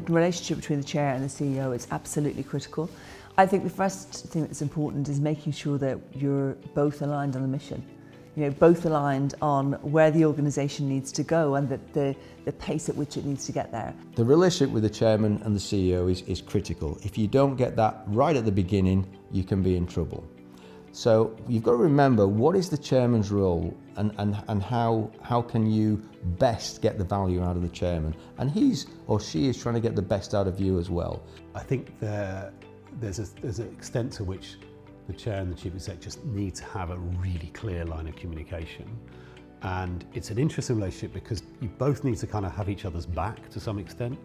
the relationship between the chair and the CEO is absolutely critical. I think the first thing that's important is making sure that you're both aligned on the mission. Both aligned on where the organisation needs to go and the pace at which it needs to get there. The relationship with the chairman and the CEO is critical. If you don't get that right at the beginning, you can be in trouble. So you've got to remember, what is the chairman's role and how can you best get the value out of the chairman? And he's or she is trying to get the best out of you as well. I think there's an extent to which the chair and the chief exec just need to have a really clear line of communication. And it's an interesting relationship because you both need to kind of have each other's back to some extent,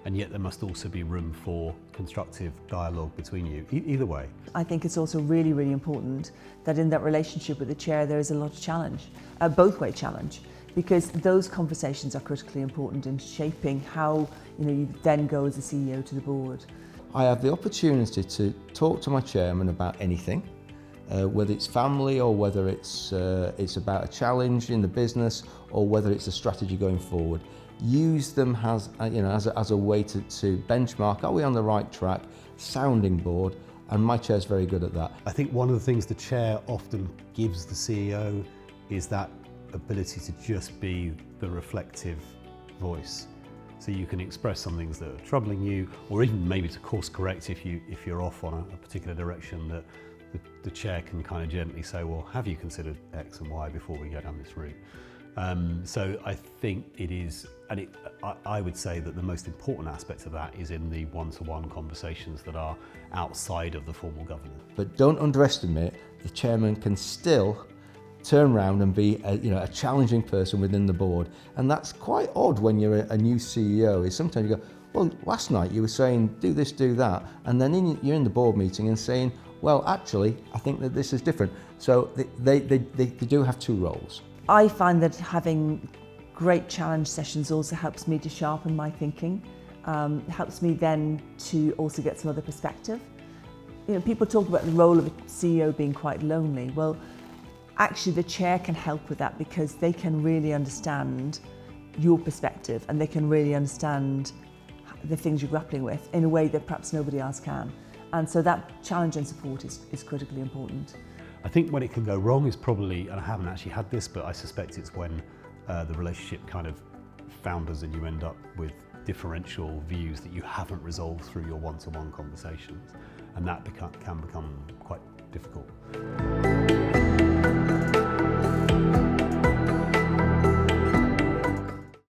and yet there must also be room for constructive dialogue between you, either way. I think it's also really, really important that in that relationship with the chair there is a lot of challenge, a both-way challenge, because those conversations are critically important in shaping how you then go as a CEO to the board. I have the opportunity to talk to my chairman about anything, whether it's family or whether it's about a challenge in the business or whether it's a strategy going forward. Use them as a way to benchmark, are we on the right track, sounding board, and my chair's very good at that. I think one of the things the chair often gives the CEO is that ability to just be the reflective voice. So you can express some things that are troubling you, or even maybe to course correct if you're off on a particular direction, that the chair can kind of gently say, well, have you considered X and Y before we go down this route? So I think it is, and I would say that the most important aspect of that is in the one-to-one conversations that are outside of the formal governance. But don't underestimate, the chairman can still turn around and be a challenging person within the board. And that's quite odd when you're a new CEO, is sometimes you go, well, last night you were saying do this, do that, and then you're in the board meeting and saying, well, actually, I think that this is different. So they do have two roles. I find that having great challenge sessions also helps me to sharpen my thinking, helps me then to also get some other perspective. People talk about the role of a CEO being quite lonely. Well, actually the chair can help with that because they can really understand your perspective and they can really understand the things you're grappling with in a way that perhaps nobody else can. And so that challenge and support is critically important. I think when it can go wrong is probably, and I haven't actually had this, but I suspect it's when the relationship kind of founders and you end up with differential views that you haven't resolved through your one-to-one conversations, and that can become quite difficult.